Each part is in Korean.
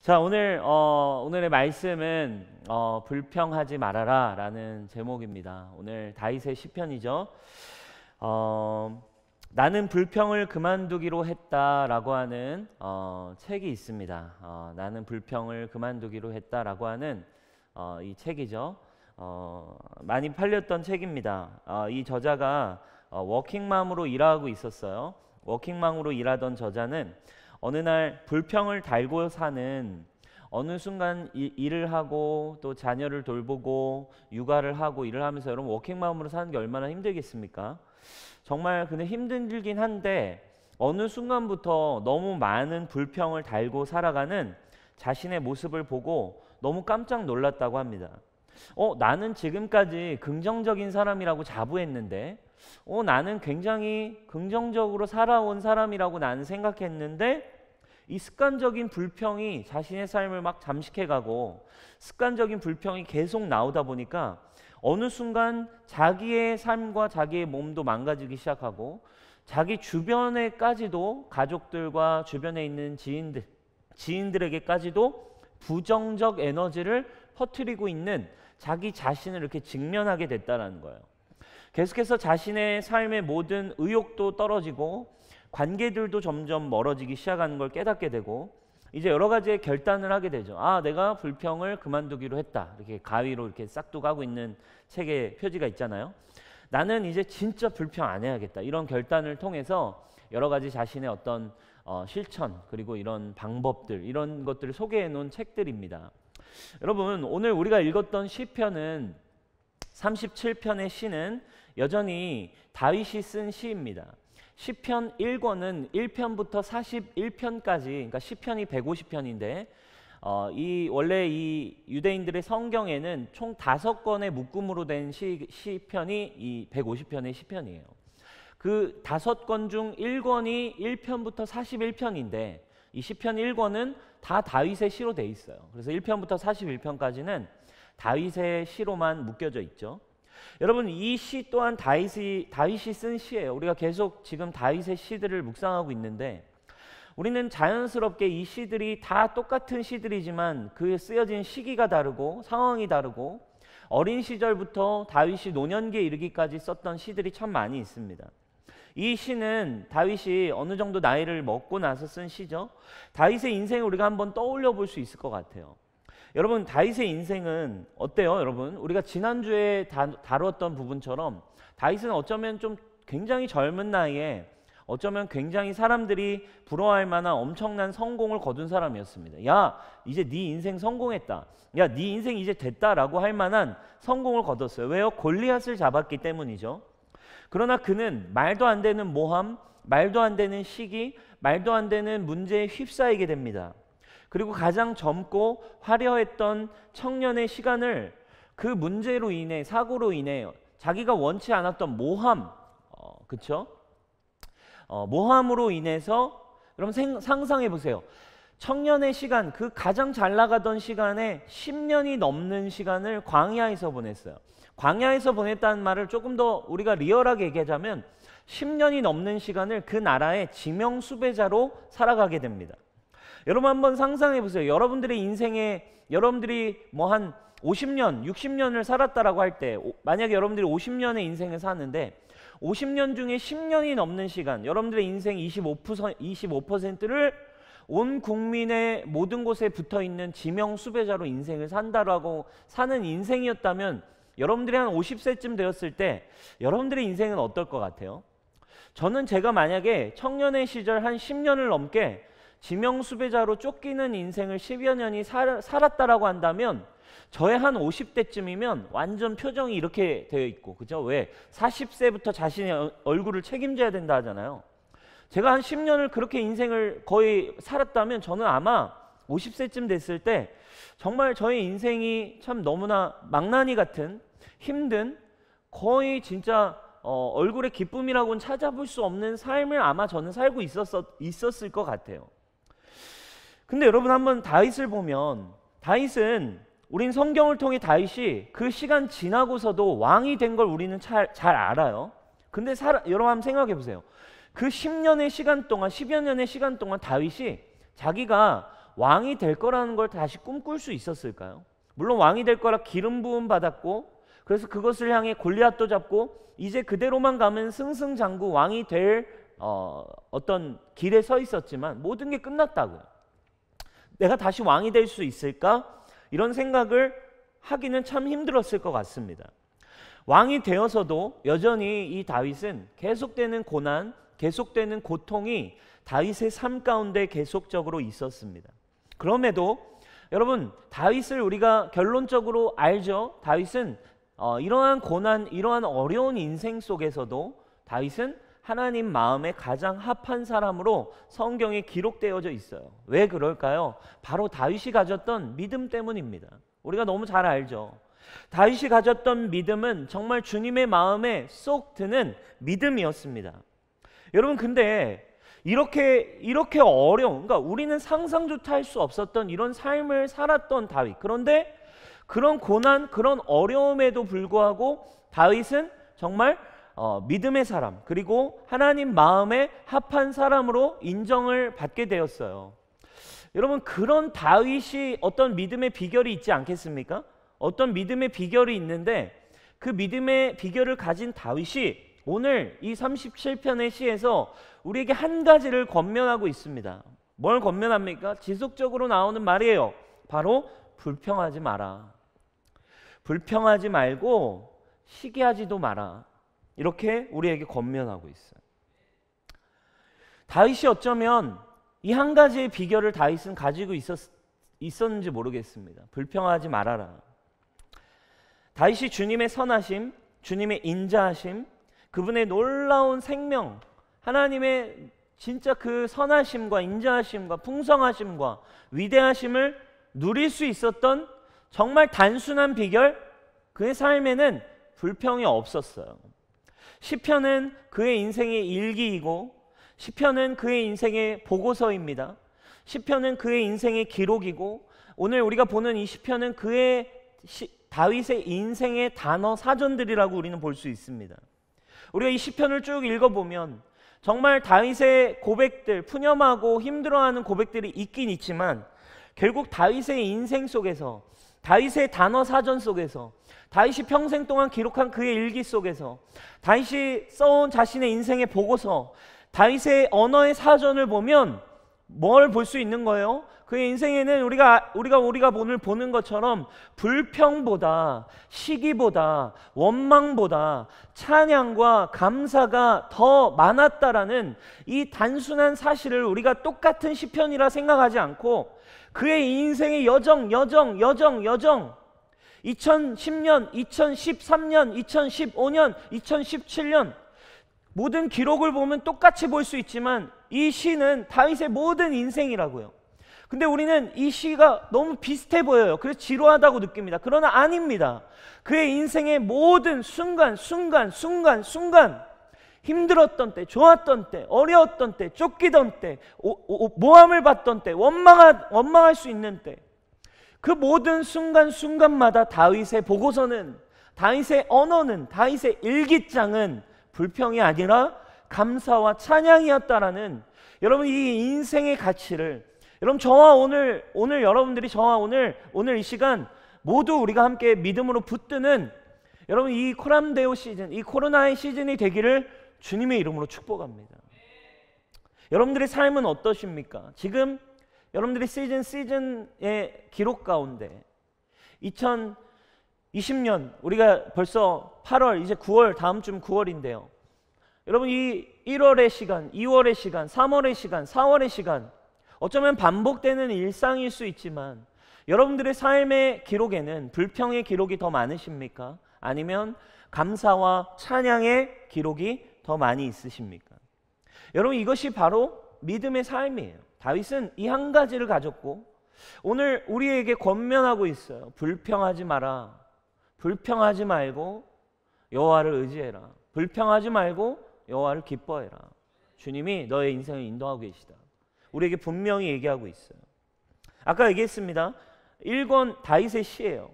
자, 오늘의 말씀은 불평하지 말아라 라는 제목입니다. 오늘 다윗의 시편이죠. 나는 불평을 그만두기로 했다라고 하는 책이 있습니다. 나는 불평을 그만두기로 했다라고 하는 이 책이죠. 많이 팔렸던 책입니다. 이 저자가 워킹맘으로 일하고 있었어요. 워킹맘으로 일하던 저자는 어느 날 불평을 달고 사는, 어느 순간 일을 하고 또 자녀를 돌보고 육아를 하고 일을 하면서, 여러분 워킹맘으로 사는 게 얼마나 힘들겠습니까? 정말 근데 힘들긴 한데 어느 순간부터 너무 많은 불평을 달고 살아가는 자신의 모습을 보고 너무 깜짝 놀랐다고 합니다. 나는 지금까지 긍정적인 사람이라고 자부했는데, 나는 굉장히 긍정적으로 살아온 사람이라고 나는 생각했는데, 이 습관적인 불평이 자신의 삶을 막 잠식해가고 습관적인 불평이 계속 나오다 보니까 어느 순간 자기의 삶과 자기의 몸도 망가지기 시작하고, 자기 주변에까지도, 가족들과 주변에 있는 지인들에게까지도 부정적 에너지를 퍼뜨리고 있는 자기 자신을 이렇게 직면하게 됐다는 거예요. 계속해서 자신의 삶의 모든 의욕도 떨어지고 관계들도 점점 멀어지기 시작하는 걸 깨닫게 되고, 이제 여러 가지의 결단을 하게 되죠. 내가 불평을 그만두기로 했다. 이렇게 가위로 이렇게 싹둑하고 있는 책에 표지가 있잖아요. 나는 이제 진짜 불평 안 해야겠다. 이런 결단을 통해서 여러 가지 자신의 어떤 실천, 그리고 이런 방법들, 이런 것들을 소개해 놓은 책들입니다. 여러분, 오늘 우리가 읽었던 시편은 37편의 시는 여전히 다윗이 쓴 시입니다. 시편 1권은 1편부터 41편까지, 그러니까 시편이 150편인데 원래 이 유대인들의 성경에는 총 5권의 묶음으로 된 시편이 이 150편의 시편이에요. 그 5권 중 1권이 1편부터 41편인데 이 시편 1권은 다 다윗의 시로 돼 있어요. 그래서 1편부터 41편까지는 다윗의 시로만 묶여져 있죠. 여러분, 이 시 또한 다윗이 쓴 시예요. 우리가 계속 지금 다윗의 시들을 묵상하고 있는데, 우리는 자연스럽게 이 시들이 다 똑같은 시들이지만 그 쓰여진 시기가 다르고 상황이 다르고, 어린 시절부터 다윗이 노년기에 이르기까지 썼던 시들이 참 많이 있습니다. 이 시는 다윗이 어느 정도 나이를 먹고 나서 쓴 시죠. 다윗의 인생을 우리가 한번 떠올려 볼 수 있을 것 같아요. 여러분, 다윗의 인생은 어때요? 여러분, 우리가 지난주에 다뤘던 부분처럼 다윗은 어쩌면 좀 굉장히 젊은 나이에, 어쩌면 굉장히 사람들이 부러워할 만한 엄청난 성공을 거둔 사람이었습니다. 야, 이제 네 인생 성공했다. 야, 네 인생 이제 됐다라고 할 만한 성공을 거뒀어요. 왜요? 골리앗을 잡았기 때문이죠. 그러나 그는 말도 안 되는 모함, 말도 안 되는 시기, 말도 안 되는 문제에 휩싸이게 됩니다. 그리고 가장 젊고 화려했던 청년의 시간을 그 문제로 인해, 사고로 인해, 자기가 원치 않았던 모함, 그쵸? 모함으로 인해서, 여러분 상상해 보세요. 청년의 시간, 그 가장 잘 나가던 시간에 10년이 넘는 시간을 광야에서 보냈어요. 광야에서 보냈다는 말을 조금 더 우리가 리얼하게 얘기하자면 10년이 넘는 시간을 그 나라의 지명 수배자로 살아가게 됩니다. 여러분 한번 상상해 보세요. 여러분들의 인생에, 여러분들이 뭐 한 50년, 60년을 살았다라고 할 때, 만약에 여러분들이 50년의 인생을 사는데 50년 중에 10년이 넘는 시간, 여러분들의 인생 25%를 온 국민의 모든 곳에 붙어있는 지명 수배자로 인생을 산다라고 사는 인생이었다면, 여러분들이 한 50세쯤 되었을 때 여러분들의 인생은 어떨 것 같아요? 저는 제가 만약에 청년의 시절 한 10년을 넘게 지명 수배자로 쫓기는 인생을 10여 년이 살았다라고 한다면, 저의 한 50대쯤이면 완전 표정이 이렇게 되어 있고, 그죠? 왜? 40세부터 자신의 얼굴을 책임져야 된다 하잖아요. 제가 한 10년을 그렇게 인생을 거의 살았다면 저는 아마 50세쯤 됐을 때 정말 저의 인생이 참 너무나 망나니 같은, 힘든, 거의 진짜 얼굴의 기쁨이라고는 찾아볼 수 없는 삶을 아마 저는 살고 있었을 것 같아요. 근데 여러분 한번 다윗을 보면, 다윗은, 우린 성경을 통해 다윗이 그 시간 지나고서도 왕이 된 걸 우리는 잘 알아요. 근데 여러분 한번 생각해 보세요. 그 10년의 시간 동안, 10여 년의 시간 동안 다윗이 자기가 왕이 될 거라는 걸 다시 꿈꿀 수 있었을까요? 물론 왕이 될 거라 기름 부음 받았고, 그래서 그것을 향해 골리앗도 잡고 이제 그대로만 가면 승승장구 왕이 될 어떤 길에 서 있었지만 모든 게 끝났다고요. 내가 다시 왕이 될 수 있을까? 이런 생각을 하기는 참 힘들었을 것 같습니다. 왕이 되어서도 여전히 이 다윗은 계속되는 고난, 계속되는 고통이 다윗의 삶 가운데 계속적으로 있었습니다. 그럼에도 여러분, 다윗을 우리가 결론적으로 알죠. 다윗은 이러한 고난, 이러한 어려운 인생 속에서도 다윗은 하나님 마음에 가장 합한 사람으로 성경에 기록되어져 있어요. 왜 그럴까요? 바로 다윗이 가졌던 믿음 때문입니다. 우리가 너무 잘 알죠. 다윗이 가졌던 믿음은 정말 주님의 마음에 쏙 드는 믿음이었습니다. 여러분, 근데 이렇게 어려운, 그러니까 우리는 상상조차 할 수 없었던 이런 삶을 살았던 다윗, 그런데 그런 고난, 그런 어려움에도 불구하고 다윗은 정말 믿음의 사람, 그리고 하나님 마음에 합한 사람으로 인정을 받게 되었어요. 여러분, 그런 다윗이 어떤 믿음의 비결이 있지 않겠습니까? 어떤 믿음의 비결이 있는데, 그 믿음의 비결을 가진 다윗이 오늘 이 37편의 시에서 우리에게 한 가지를 권면하고 있습니다. 뭘 권면합니까? 지속적으로 나오는 말이에요. 바로 불평하지 마라. 불평하지 말고 시기하지도 마라. 이렇게 우리에게 권면하고 있어요. 다윗이 어쩌면 이 한 가지의 비결을 다윗은 가지고 있었는지 모르겠습니다. 불평하지 말아라. 다윗이 주님의 선하심, 주님의 인자하심, 그분의 놀라운 생명, 하나님의 진짜 그 선하심과 인자하심과 풍성하심과 위대하심을 누릴 수 있었던 정말 단순한 비결, 그의 삶에는 불평이 없었어요. 시편은 그의 인생의 일기이고, 시편은 그의 인생의 보고서입니다. 시편은 그의 인생의 기록이고, 오늘 우리가 보는 이 시편은 다윗의 인생의 단어 사전들이라고 우리는 볼 수 있습니다. 우리가 이 시편을 쭉 읽어보면 정말 다윗의 고백들, 푸념하고 힘들어하는 고백들이 있긴 있지만, 결국 다윗의 인생 속에서, 다윗의 단어 사전 속에서, 다윗이 평생 동안 기록한 그의 일기 속에서, 다윗이 써온 자신의 인생의 보고서, 다윗의 언어의 사전을 보면 뭘 볼 수 있는 거예요? 그의 인생에는 우리가 오늘 보는 것처럼 불평보다, 시기보다, 원망보다 찬양과 감사가 더 많았다라는 이 단순한 사실을 우리가 똑같은 시편이라 생각하지 않고, 그의 인생의 여정 2010년, 2013년, 2015년, 2017년 모든 기록을 보면 똑같이 볼 수 있지만, 이 시는 다윗의 모든 인생이라고요. 근데 우리는 이 시가 너무 비슷해 보여요. 그래서 지루하다고 느낍니다. 그러나 아닙니다. 그의 인생의 모든 순간 힘들었던 때, 좋았던 때, 어려웠던 때, 쫓기던 때, 모함을 받던 때, 원망할 수 있는 때, 그 모든 순간마다 다윗의 보고서는, 다윗의 언어는, 다윗의 일기장은 불평이 아니라 감사와 찬양이었다라는, 여러분, 이 인생의 가치를, 여러분, 저와 오늘 여러분들이 저와 오늘 이 시간 모두 우리가 함께 믿음으로 붙드는, 여러분, 이 코람데오 시즌, 이 코로나의 시즌이 되기를 주님의 이름으로 축복합니다. 여러분들의 삶은 어떠십니까? 지금 여러분들이 시즌의 기록 가운데 2020년, 우리가 벌써 8월, 이제 9월, 다음 주면 9월인데요. 여러분, 이 1월의 시간, 2월의 시간, 3월의 시간, 4월의 시간, 어쩌면 반복되는 일상일 수 있지만, 여러분들의 삶의 기록에는 불평의 기록이 더 많으십니까? 아니면 감사와 찬양의 기록이 더 많이 있으십니까? 여러분, 이것이 바로 믿음의 삶이에요. 다윗은 이 한 가지를 가졌고 오늘 우리에게 권면하고 있어요. 불평하지 마라. 불평하지 말고 여호와를 의지해라. 불평하지 말고 여호와를 기뻐해라. 주님이 너의 인생을 인도하고 계시다. 우리에게 분명히 얘기하고 있어요. 아까 얘기했습니다. 1권 다윗의 시예요.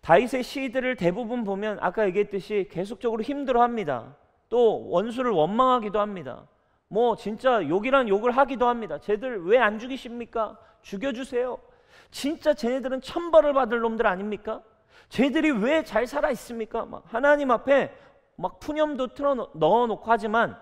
다윗의 시들을 대부분 보면 아까 얘기했듯이 계속적으로 힘들어합니다. 또 원수를 원망하기도 합니다. 뭐 진짜 욕이란 욕을 하기도 합니다. 쟤들 왜 안 죽이십니까? 죽여주세요. 진짜 쟤네들은 천벌을 받을 놈들 아닙니까? 쟤들이 왜 잘 살아 있습니까? 막 하나님 앞에 막 푸념도 넣어놓고 하지만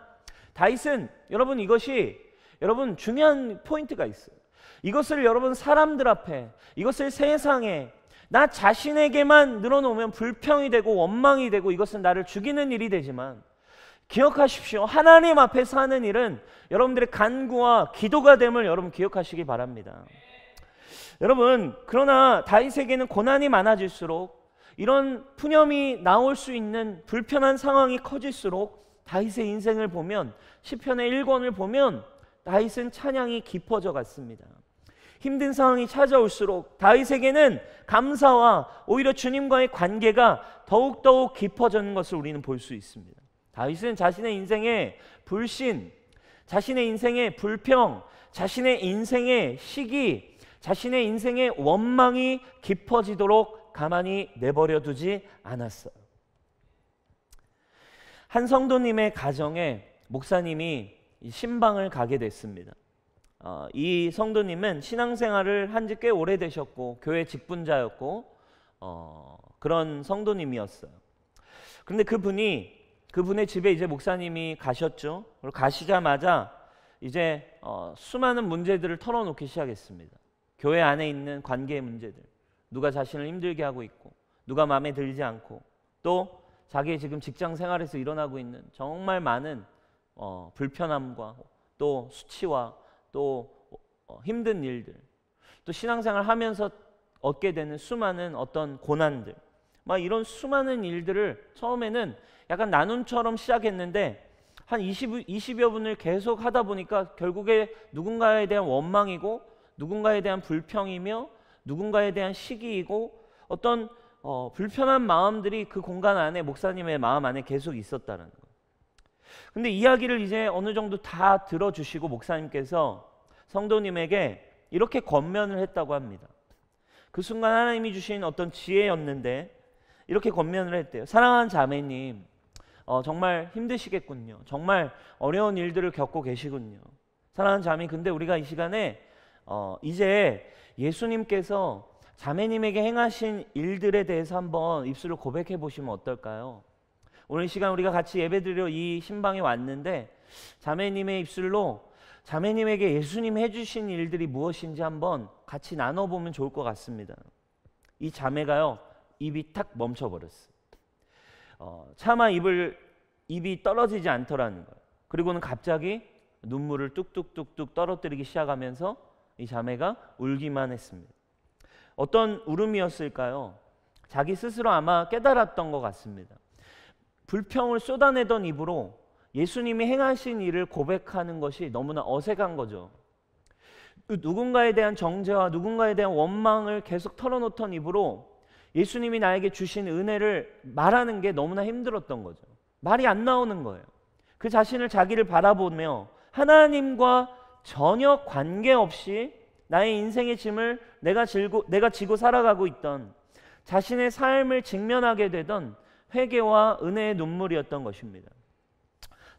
다윗은 여러분 이것이 여러분 중요한 포인트가 있어요. 이것을 여러분 사람들 앞에 이것을 세상에 나 자신에게만 늘어놓으면 불평이 되고 원망이 되고 이것은 나를 죽이는 일이 되지만 기억하십시오. 하나님 앞에서 하는 일은 여러분들의 간구와 기도가 됨을 여러분 기억하시기 바랍니다. 여러분 그러나 다윗에게는 고난이 많아질수록 이런 푸념이 나올 수 있는 불편한 상황이 커질수록 다윗의 인생을 보면 시편의 1권을 보면 다윗은 찬양이 깊어져 갔습니다. 힘든 상황이 찾아올수록 다윗에게는 감사와 오히려 주님과의 관계가 더욱더욱 깊어지는 것을 우리는 볼 수 있습니다. 다윗은 자신의 인생의 불신, 자신의 인생의 불평, 자신의 인생의 시기, 자신의 인생의 원망이 깊어지도록 가만히 내버려 두지 않았어요. 한 성도님의 가정에 목사님이 신방을 가게 됐습니다. 이 성도님은 신앙생활을 한 지 꽤 오래되셨고 교회 직분자였고 그런 성도님이었어요. 그런데 그분의 집에 이제 목사님이 가셨죠. 그리고 가시자마자 이제 수많은 문제들을 털어놓기 시작했습니다. 교회 안에 있는 관계의 문제들, 누가 자신을 힘들게 하고 있고 누가 마음에 들지 않고 또 자기의 지금 직장 생활에서 일어나고 있는 정말 많은 불편함과 또 수치와 또 힘든 일들, 또 신앙생활 하면서 얻게 되는 수많은 어떤 고난들, 막 이런 수많은 일들을 처음에는 약간 나눔처럼 시작했는데 한 20여 분을 계속 하다 보니까 결국에 누군가에 대한 원망이고 누군가에 대한 불평이며 누군가에 대한 시기이고 어떤 불편한 마음들이 그 공간 안에 목사님의 마음 안에 계속 있었다는 거예요. 근데 이야기를 이제 어느 정도 다 들어주시고 목사님께서 성도님에게 이렇게 권면을 했다고 합니다. 그 순간 하나님이 주신 어떤 지혜였는데 이렇게 권면을 했대요. 사랑하는 자매님, 정말 힘드시겠군요. 정말 어려운 일들을 겪고 계시군요. 사랑하는 자매, 근데 우리가 이 시간에 이제 예수님께서 자매님에게 행하신 일들에 대해서 한번 입술로 고백해 보시면 어떨까요? 오늘 이 시간 우리가 같이 예배드리러 이 신방에 왔는데 자매님의 입술로 자매님에게 예수님이 해주신 일들이 무엇인지 한번 같이 나눠보면 좋을 것 같습니다. 이 자매가요, 입이 탁 멈춰버렸어요. 차마 입이 떨어지지 않더라는 거예요. 그리고는 갑자기 눈물을 뚝뚝뚝뚝 떨어뜨리기 시작하면서 이 자매가 울기만 했습니다. 어떤 울음이었을까요? 자기 스스로 아마 깨달았던 것 같습니다. 불평을 쏟아내던 입으로 예수님이 행하신 일을 고백하는 것이 너무나 어색한 거죠. 누군가에 대한 정죄와 누군가에 대한 원망을 계속 털어놓던 입으로 예수님이 나에게 주신 은혜를 말하는 게 너무나 힘들었던 거죠. 말이 안 나오는 거예요. 그 자신을 자기를 바라보며 하나님과 전혀 관계없이 나의 인생의 짐을 내가 지고 살아가고 있던 자신의 삶을 직면하게 되던 회개와 은혜의 눈물이었던 것입니다.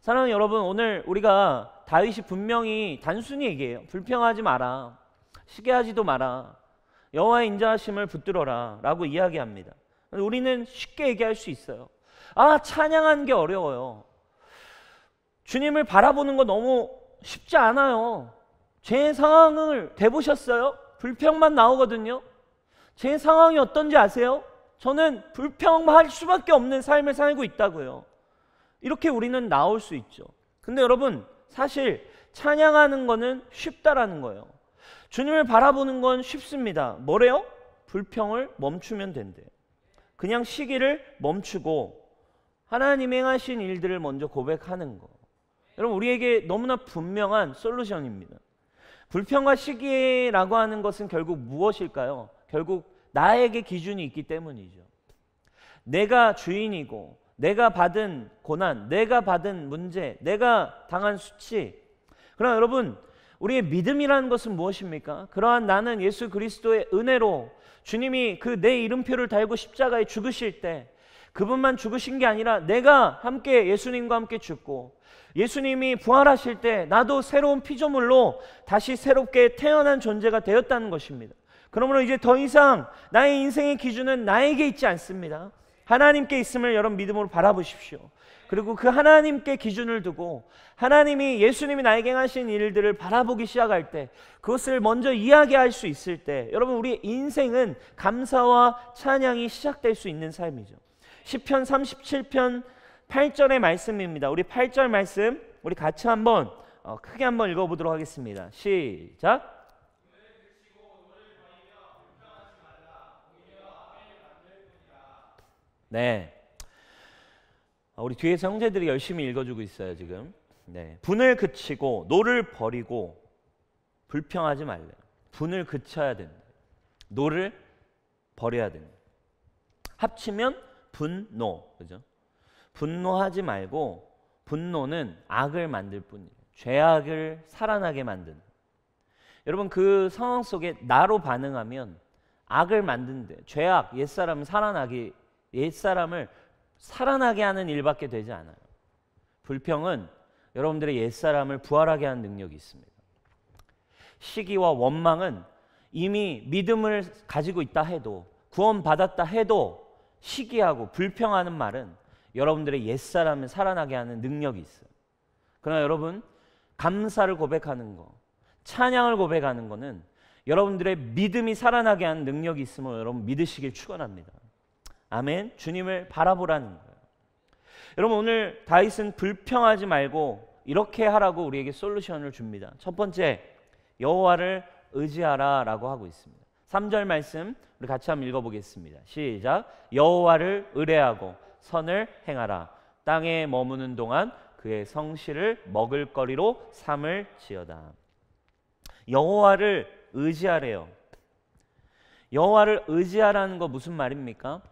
사랑하는 여러분, 오늘 우리가 다윗이 분명히 단순히 얘기해요. 불평하지 마라, 시기하지도 마라, 여호와의 인자하심을 붙들어라 라고 이야기합니다. 우리는 쉽게 얘기할 수 있어요. 찬양하는 게 어려워요. 주님을 바라보는 거 너무 쉽지 않아요. 제 상황을 대보셨어요? 불평만 나오거든요. 제 상황이 어떤지 아세요? 저는 불평할 수밖에 없는 삶을 살고 있다고요. 이렇게 우리는 나올 수 있죠. 근데 여러분, 사실 찬양하는 거는 쉽다라는 거예요. 주님을 바라보는 건 쉽습니다. 뭐래요? 불평을 멈추면 된대요. 그냥 시기를 멈추고 하나님이 행하신 일들을 먼저 고백하는 거. 여러분, 우리에게 너무나 분명한 솔루션입니다. 불평과 시기라고 하는 것은 결국 무엇일까요? 결국 나에게 기준이 있기 때문이죠. 내가 주인이고 내가 받은 고난, 내가 받은 문제, 내가 당한 수치. 그러나 여러분, 우리의 믿음이라는 것은 무엇입니까? 그러한 나는 예수 그리스도의 은혜로 주님이 그 내 이름표를 달고 십자가에 죽으실 때 그분만 죽으신 게 아니라 내가 함께 예수님과 함께 죽고 예수님이 부활하실 때 나도 새로운 피조물로 다시 새롭게 태어난 존재가 되었다는 것입니다. 그러므로 이제 더 이상 나의 인생의 기준은 나에게 있지 않습니다. 하나님께 있음을 여러분 믿음으로 바라보십시오. 그리고 그 하나님께 기준을 두고 하나님이 예수님이 나에게 하신 일들을 바라보기 시작할 때, 그것을 먼저 이야기할 수 있을 때, 여러분 우리의 인생은 감사와 찬양이 시작될 수 있는 삶이죠. 시편 37편 8절의 말씀입니다. 우리 8절 말씀 우리 같이 한번 크게 한번 읽어보도록 하겠습니다. 시작. 네, 우리 뒤에서 형제들이 열심히 읽어주고 있어요 지금. 네, 분을 그치고 노를 버리고 불평하지 말래요. 분을 그쳐야 된다. 노를 버려야 된다. 합치면 분노, 그죠? 분노하지 말고, 분노는 악을 만들 뿐이에요. 죄악을 살아나게 만든. 여러분 그 상황 속에 나로 반응하면 악을 만든대. 죄악, 옛사람을 살아나게 하는 일밖에 되지 않아요. 불평은 여러분들의 옛사람을 부활하게 하는 능력이 있습니다. 시기와 원망은 이미 믿음을 가지고 있다 해도, 구원받았다 해도 시기하고 불평하는 말은 여러분들의 옛사람을 살아나게 하는 능력이 있어요. 그러나 여러분, 감사를 고백하는 거, 찬양을 고백하는 거는 여러분들의 믿음이 살아나게 하는 능력이 있음을 여러분 믿으시길 축원합니다. 아멘. 주님을 바라보라는 거예요. 여러분 오늘 다윗은 불평하지 말고 이렇게 하라고 우리에게 솔루션을 줍니다. 첫 번째, 여호와를 의지하라 라고 하고 있습니다. 3절 말씀 우리 같이 한번 읽어보겠습니다. 시작. 여호와를 의뢰하고 선을 행하라. 땅에 머무는 동안 그의 성실을 먹을거리로 삼을지어다. 여호와를 의지하래요. 여호와를 의지하라는 거 무슨 말입니까?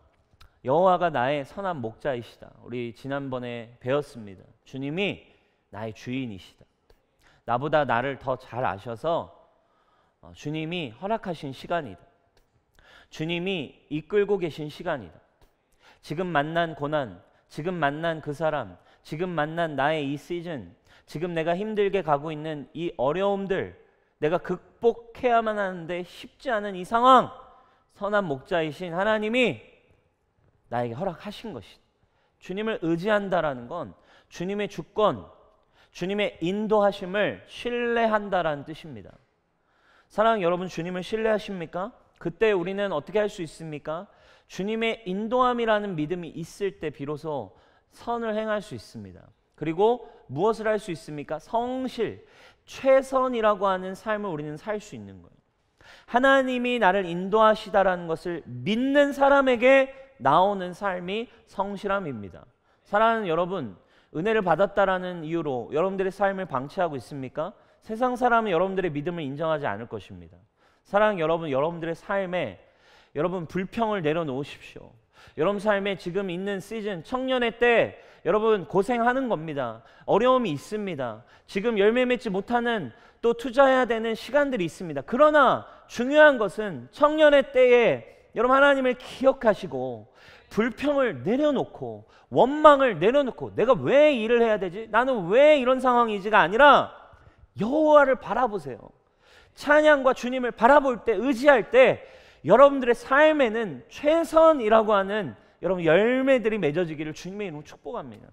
여호와가 나의 선한 목자이시다. 우리 지난번에 배웠습니다. 주님이 나의 주인이시다. 나보다 나를 더 잘 아셔서 주님이 허락하신 시간이다. 주님이 이끌고 계신 시간이다. 지금 만난 고난, 지금 만난 그 사람, 지금 만난 나의 이 시즌, 지금 내가 힘들게 가고 있는 이 어려움들, 내가 극복해야만 하는데 쉽지 않은 이 상황, 선한 목자이신 하나님이 나에게 허락하신 것이다. 주님을 의지한다라는 건 주님의 주권, 주님의 인도하심을 신뢰한다라는 뜻입니다. 사랑하는 여러분, 주님을 신뢰하십니까? 그때 우리는 어떻게 할 수 있습니까? 주님의 인도함이라는 믿음이 있을 때 비로소 선을 행할 수 있습니다. 그리고 무엇을 할 수 있습니까? 성실, 최선이라고 하는 삶을 우리는 살 수 있는 거예요. 하나님이 나를 인도하시다라는 것을 믿는 사람에게 나오는 삶이 성실함입니다. 사랑하는 여러분, 은혜를 받았다라는 이유로 여러분들의 삶을 방치하고 있습니까? 세상 사람은 여러분들의 믿음을 인정하지 않을 것입니다. 사랑하는 여러분, 여러분들의 삶에 여러분 불평을 내려놓으십시오. 여러분 삶에 지금 있는 시즌, 청년의 때 여러분 고생하는 겁니다. 어려움이 있습니다. 지금 열매 맺지 못하는, 또 투자해야 되는 시간들이 있습니다. 그러나 중요한 것은 청년의 때에 여러분 하나님을 기억하시고 불평을 내려놓고 원망을 내려놓고 내가 왜 일을 해야 되지? 나는 왜 이런 상황이지가 아니라 여호와를 바라보세요. 찬양과 주님을 바라볼 때, 의지할 때 여러분들의 삶에는 최선이라고 하는 여러분 열매들이 맺어지기를 주님의 이름으로 축복합니다.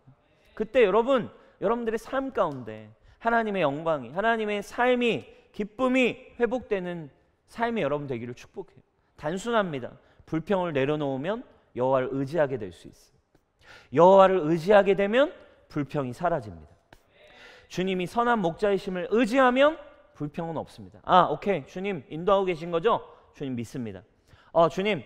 그때 여러분들의 삶 가운데 하나님의 영광이, 하나님의 삶이, 기쁨이 회복되는 삶이 여러분 되기를 축복해요. 단순합니다. 불평을 내려놓으면 여호와를 의지하게 될 수 있어요. 여호와를 의지하게 되면 불평이 사라집니다. 주님이 선한 목자이심을 의지하면 불평은 없습니다. 오케이, 주님 인도하고 계신 거죠? 주님 믿습니다. 주님,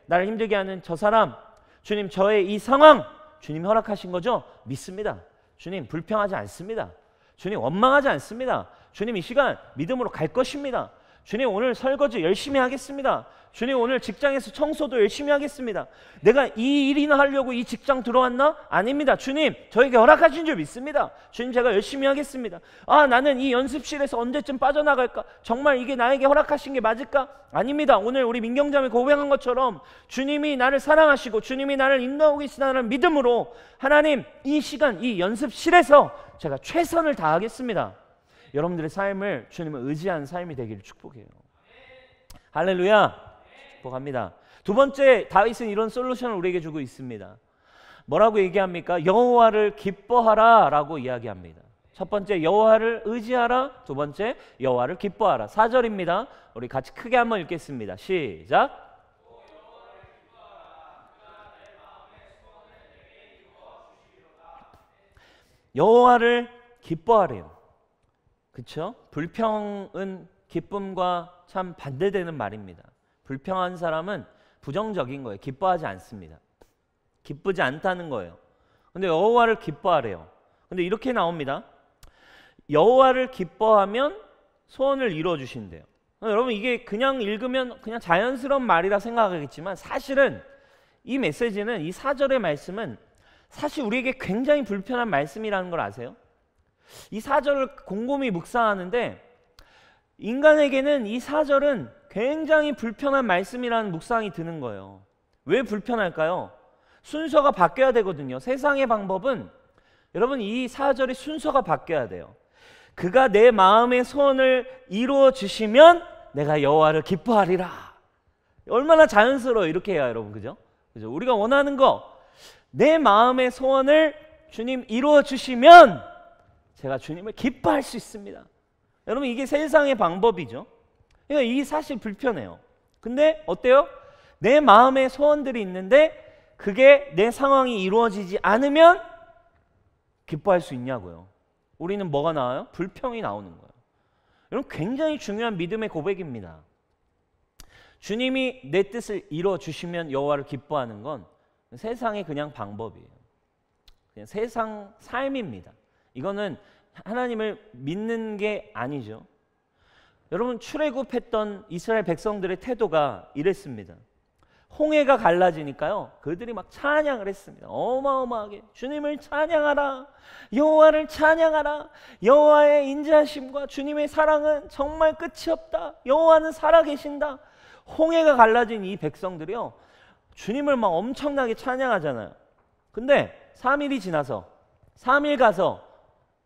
나를 힘들게 하는 저 사람, 주님 저의 이 상황, 주님 허락하신 거죠? 믿습니다. 주님 불평하지 않습니다. 주님 원망하지 않습니다. 주님 이 시간 믿음으로 갈 것입니다. 주님 오늘 설거지 열심히 하겠습니다. 주님 오늘 직장에서 청소도 열심히 하겠습니다. 내가 이 일이나 하려고 이 직장 들어왔나? 아닙니다. 주님 저에게 허락하신 줄 믿습니다. 주님 제가 열심히 하겠습니다. 아 나는 이 연습실에서 언제쯤 빠져나갈까? 정말 이게 나에게 허락하신 게 맞을까? 아닙니다. 오늘 우리 민경자매 고백한 것처럼 주님이 나를 사랑하시고 주님이 나를 인도하고 계시다는 믿음으로 하나님 이 시간 이 연습실에서 제가 최선을 다하겠습니다. 여러분들의 삶을 주님을 의지하는 삶이 되기를 축복해요. 할렐루야. 축복합니다. 두 번째, 다윗은 이런 솔루션을 우리에게 주고 있습니다. 뭐라고 얘기합니까? 여호와를 기뻐하라 라고 이야기합니다. 첫 번째 여호와를 의지하라, 두 번째 여호와를 기뻐하라. 4절입니다. 우리 같이 크게 한번 읽겠습니다. 시작. 여호와를 기뻐하래요. 그렇죠? 불평은 기쁨과 참 반대되는 말입니다. 불평한 사람은 부정적인 거예요. 기뻐하지 않습니다. 기쁘지 않다는 거예요. 근데 여호와를 기뻐하래요. 근데 이렇게 나옵니다. 여호와를 기뻐하면 소원을 이루어 주신대요. 여러분 이게 그냥 읽으면 그냥 자연스러운 말이라 생각하겠지만 사실은 이 메시지는 이 4절의 말씀은 사실 우리에게 굉장히 불편한 말씀이라는 걸 아세요? 이 4절을 곰곰이 묵상하는데 인간에게는 이 4절은 굉장히 불편한 말씀이라는 묵상이 드는 거예요. 왜 불편할까요? 순서가 바뀌어야 되거든요. 세상의 방법은 여러분 이 4절의 순서가 바뀌어야 돼요. 그가 내 마음의 소원을 이루어 주시면 내가 여호와를 기뻐하리라. 얼마나 자연스러워요. 이렇게 해야 여러분. 그죠? 우리가 원하는 거 내 마음의 소원을 주님 이루어 주시면 제가 주님을 기뻐할 수 있습니다. 여러분 이게 세상의 방법이죠. 그러니까 이게 사실 불편해요. 근데 어때요? 내 마음의 소원들이 있는데 그게 내 상황이 이루어지지 않으면 기뻐할 수 있냐고요. 우리는 뭐가 나와요? 불평이 나오는 거예요. 여러분 굉장히 중요한 믿음의 고백입니다. 주님이 내 뜻을 이루어 주시면 여호와를 기뻐하는 건 세상의 그냥 방법이에요. 그냥 세상 삶입니다. 이거는 하나님을 믿는 게 아니죠. 여러분 출애굽했던 이스라엘 백성들의 태도가 이랬습니다. 홍해가 갈라지니까요. 그들이 막 찬양을 했습니다. 어마어마하게 주님을 찬양하라. 여호와를 찬양하라. 여호와의 인자하심과 주님의 사랑은 정말 끝이 없다. 여호와는 살아계신다. 홍해가 갈라진 이 백성들이요. 주님을 막 엄청나게 찬양하잖아요. 근데 3일이 지나서 3일 가서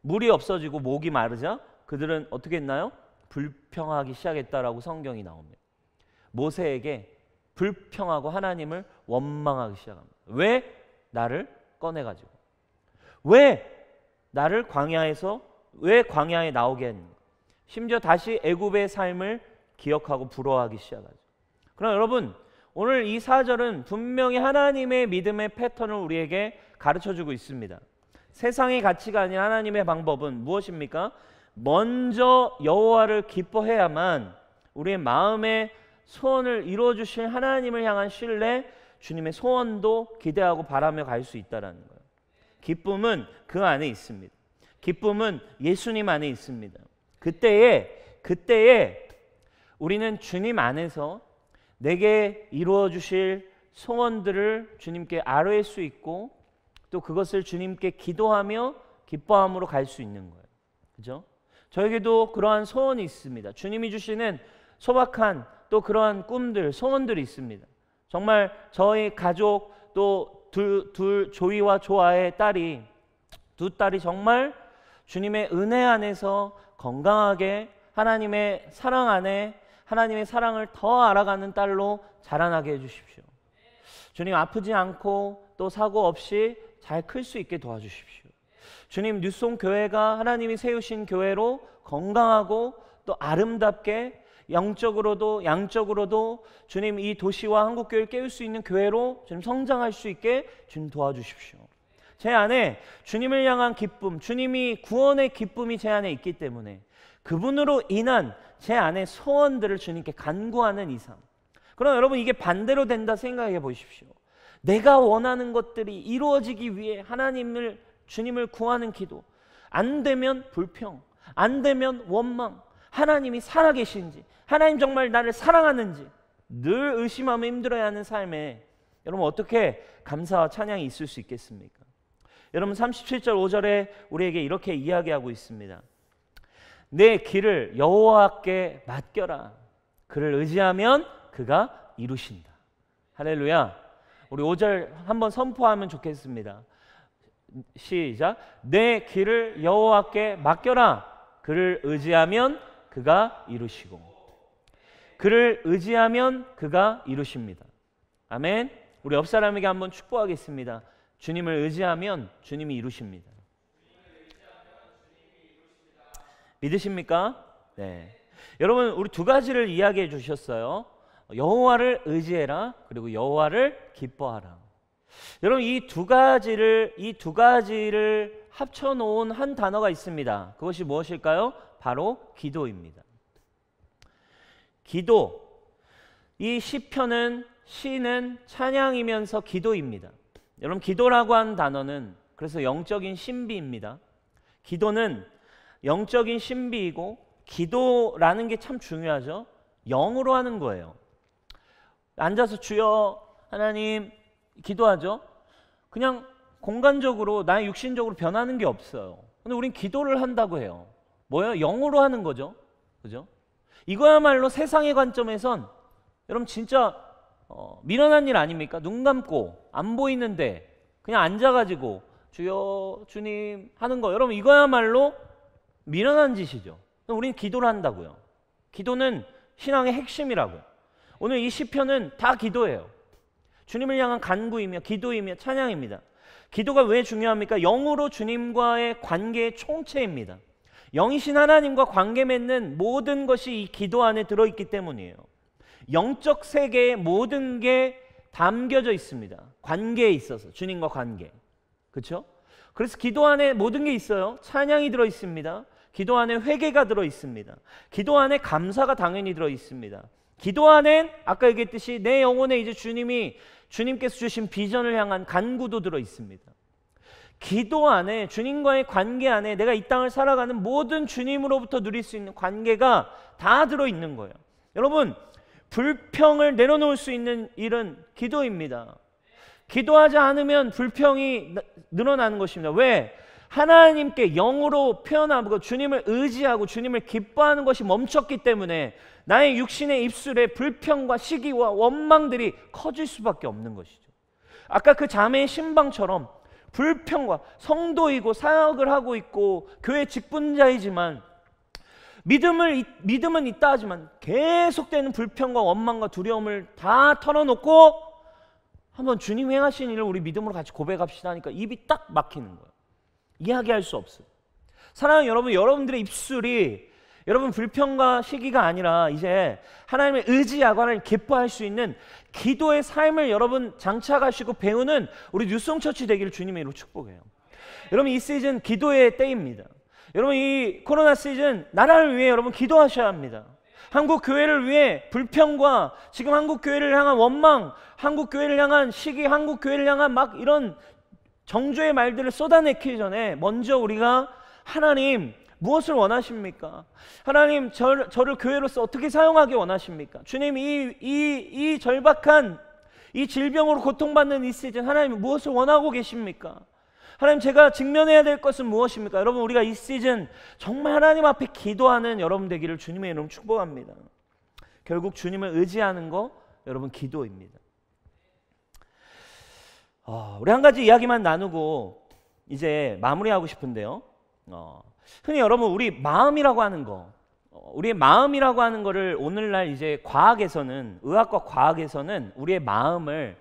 물이 없어지고 목이 마르자 그들은 어떻게 했나요? 불평하기 시작했다라고 성경이 나옵니다. 모세에게 불평하고 하나님을 원망하기 시작합니다. 왜 나를 꺼내가지고 왜 나를 왜 광야에 나오게 했는가. 심지어 다시 애굽의 삶을 기억하고 부러워하기 시작하죠. 그럼 여러분 오늘 이 4절은 분명히 하나님의 믿음의 패턴을 우리에게 가르쳐주고 있습니다. 세상의 가치가 아닌 하나님의 방법은 무엇입니까? 먼저 여호와를 기뻐해야만 우리의 마음의 소원을 이루어 주실 하나님을 향한 신뢰, 주님의 소원도 기대하고 바라며 갈 수 있다는 거예요. 기쁨은 그 안에 있습니다. 기쁨은 예수님 안에 있습니다. 그때에 우리는 주님 안에서 내게 이루어 주실 소원들을 주님께 아뢰일 수 있고 또 그것을 주님께 기도하며 기뻐함으로 갈 수 있는 거예요. 그죠? 저에게도 그러한 소원이 있습니다. 주님이 주시는 소박한 또 그러한 꿈들, 소원들이 있습니다. 정말 저희 가족 또 둘 조이와 조아의 딸이 두 딸이 정말 주님의 은혜 안에서 건강하게 하나님의 사랑 안에 하나님의 사랑을 더 알아가는 딸로 자라나게 해주십시오. 주님 아프지 않고 또 사고 없이 잘 클 수 있게 도와주십시오. 주님 뉴송 교회가 하나님이 세우신 교회로 건강하고 또 아름답게 영적으로도 양적으로도 주님 이 도시와 한국교회를 깨울 수 있는 교회로 주님 성장할 수 있게 주님 도와주십시오. 제 안에 주님을 향한 기쁨, 주님이 구원의 기쁨이 제 안에 있기 때문에 그분으로 인한 제 안의 소원들을 주님께 간구하는 이상, 그럼 여러분 이게 반대로 된다 생각해 보십시오. 내가 원하는 것들이 이루어지기 위해 주님을 구하는 기도, 안 되면 불평, 안 되면 원망, 하나님이 살아계신지, 하나님 정말 나를 사랑하는지 늘 의심하며 힘들어야 하는 삶에 여러분 어떻게 감사와 찬양이 있을 수 있겠습니까? 여러분 37절 5절에 우리에게 이렇게 이야기하고 있습니다. 내 길을 여호와께 맡겨라. 그를 의지하면 그가 이루신다. 할렐루야. 우리 5절 한번 선포하면 좋겠습니다. 시작. 내 길을 여호와께 맡겨라. 그를 의지하면 그가 이루시고. 그를 의지하면 그가 이루십니다. 아멘. 우리 옆 사람에게 한번 축복하겠습니다. 주님을 의지하면 주님이 이루십니다. 믿으십니까? 네. 여러분 우리 두 가지를 이야기해 주셨어요. 여호와를 의지해라. 그리고 여호와를 기뻐하라. 여러분 이 두 가지를 합쳐 놓은 한 단어가 있습니다. 그것이 무엇일까요? 바로 기도입니다. 기도. 이 시편은 시는 찬양이면서 기도입니다. 여러분 기도라고 하는 단어는 그래서 영적인 신비입니다. 기도는 영적인 신비이고 기도라는 게 참 중요하죠. 영으로 하는 거예요. 앉아서 주여 하나님 기도하죠. 그냥 공간적으로 나의 육신적으로 변하는 게 없어요. 근데 우린 기도를 한다고 해요. 뭐예요? 영으로 하는 거죠. 그죠? 이거야말로 세상의 관점에선 여러분 진짜 미련한 일 아닙니까? 눈 감고 안 보이는데 그냥 앉아가지고 주여 주님 하는 거, 여러분 이거야말로 미련한 짓이죠. 우리는 기도를 한다고요. 기도는 신앙의 핵심이라고요. 오늘 이 시편은 다 기도예요. 주님을 향한 간구이며 기도이며 찬양입니다. 기도가 왜 중요합니까? 영으로 주님과의 관계의 총체입니다. 영이신 하나님과 관계 맺는 모든 것이 이 기도 안에 들어있기 때문이에요. 영적 세계의 모든 게 담겨져 있습니다. 관계에 있어서 주님과 관계. 그렇죠? 그래서 기도 안에 모든 게 있어요. 찬양이 들어있습니다. 기도 안에 회개가 들어있습니다. 기도 안에 감사가 당연히 들어있습니다. 기도 안엔 아까 얘기했듯이 내 영혼에 이제 주님께서 주신 비전을 향한 간구도 들어있습니다. 기도 안에 주님과의 관계 안에 내가 이 땅을 살아가는 모든 주님으로부터 누릴 수 있는 관계가 다 들어있는 거예요. 여러분 불평을 내려놓을 수 있는 일은 기도입니다. 기도하지 않으면 불평이 늘어나는 것입니다. 왜? 하나님께 영으로 표현하고 주님을 의지하고 주님을 기뻐하는 것이 멈췄기 때문에 나의 육신의 입술에 불평과 시기와 원망들이 커질 수밖에 없는 것이죠. 아까 그 자매의 신방처럼 불평과 성도이고 사역을 하고 있고 교회 직분자이지만 믿음은 있다 하지만 계속되는 불평과 원망과 두려움을 다 털어놓고 한번 주님 행하신 일을 우리 믿음으로 같이 고백합시다 하니까 입이 딱 막히는 거예요. 이야기할 수 없어요. 사랑하는 여러분, 여러분들의 입술이 여러분 불평과 시기가 아니라 이제 하나님을 의지하고 하나님을 기뻐할 수 있는 기도의 삶을 여러분 장착하시고 배우는 우리 뉴송처치 되기를 주님의 이름으로 축복해요. 여러분 이 시즌 기도의 때입니다. 여러분 이 코로나 시즌 나라를 위해 여러분 기도하셔야 합니다. 한국 교회를 위해 불평과 지금 한국 교회를 향한 원망, 한국 교회를 향한 시기, 한국 교회를 향한 막 이런 정죄의 말들을 쏟아내기 전에 먼저 우리가 하나님 무엇을 원하십니까? 하나님 저를 교회로서 어떻게 사용하기 원하십니까? 주님 이 절박한 이 질병으로 고통받는 이 시즌 하나님 무엇을 원하고 계십니까? 하나님 제가 직면해야 될 것은 무엇입니까? 여러분 우리가 이 시즌 정말 하나님 앞에 기도하는 여러분 되기를 주님의 이름으로 축복합니다. 결국 주님을 의지하는 거 여러분 기도입니다. 우리 한 가지 이야기만 나누고 이제 마무리하고 싶은데요. 흔히 여러분 우리 마음이라고 하는 거, 우리의 마음이라고 하는 거를 오늘날 이제 과학에서는 의학과 과학에서는 우리의 마음을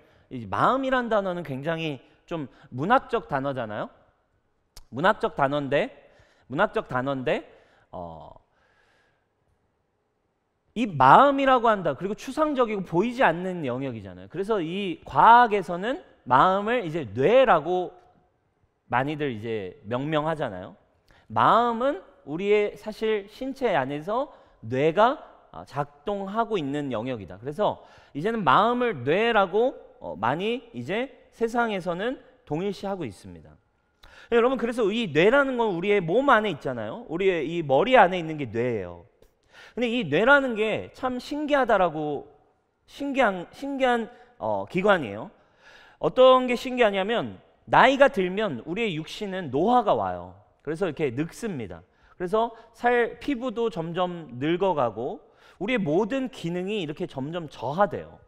마음이란 단어는 굉장히 좀 문학적 단어잖아요. 문학적 단어인데 이 마음이라고 한다. 그리고 추상적이고 보이지 않는 영역이잖아요. 그래서 이 과학에서는 마음을 이제 뇌라고 많이들 이제 명명하잖아요. 마음은 우리의 사실 신체 안에서 뇌가 작동하고 있는 영역이다. 그래서 이제는 마음을 뇌라고 많이 이제 세상에서는 동일시하고 있습니다. 여러분 그래서 이 뇌라는 건 우리의 몸 안에 있잖아요. 우리의 이 머리 안에 있는 게 뇌예요. 근데 이 뇌라는 게 참 신기하다라고 신기한 기관이에요. 어떤 게 신기하냐면 나이가 들면 우리의 육신은 노화가 와요. 그래서 이렇게 늙습니다. 그래서 피부도 점점 늙어가고 우리의 모든 기능이 이렇게 점점 저하돼요.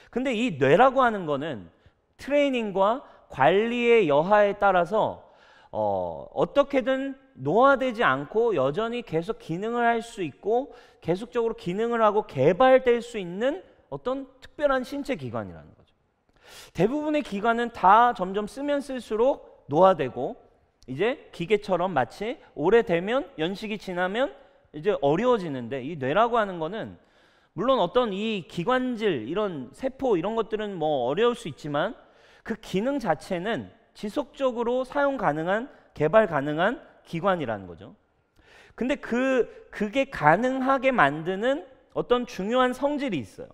근데 이 뇌라고 하는 거는 트레이닝과 관리의 여하에 따라서 어떻게든 노화되지 않고 여전히 계속 기능을 할 수 있고 계속적으로 기능을 하고 개발될 수 있는 어떤 특별한 신체 기관이라는 거죠. 대부분의 기관은 다 점점 쓰면 쓸수록 노화되고 이제 기계처럼 마치 오래되면 연식이 지나면 이제 어려워지는데, 이 뇌라고 하는 거는 물론 어떤 이 기관질, 이런 세포 이런 것들은 뭐 어려울 수 있지만 그 기능 자체는 지속적으로 사용 가능한, 개발 가능한 기관이라는 거죠. 근데 그게 가능하게 만드는 어떤 중요한 성질이 있어요.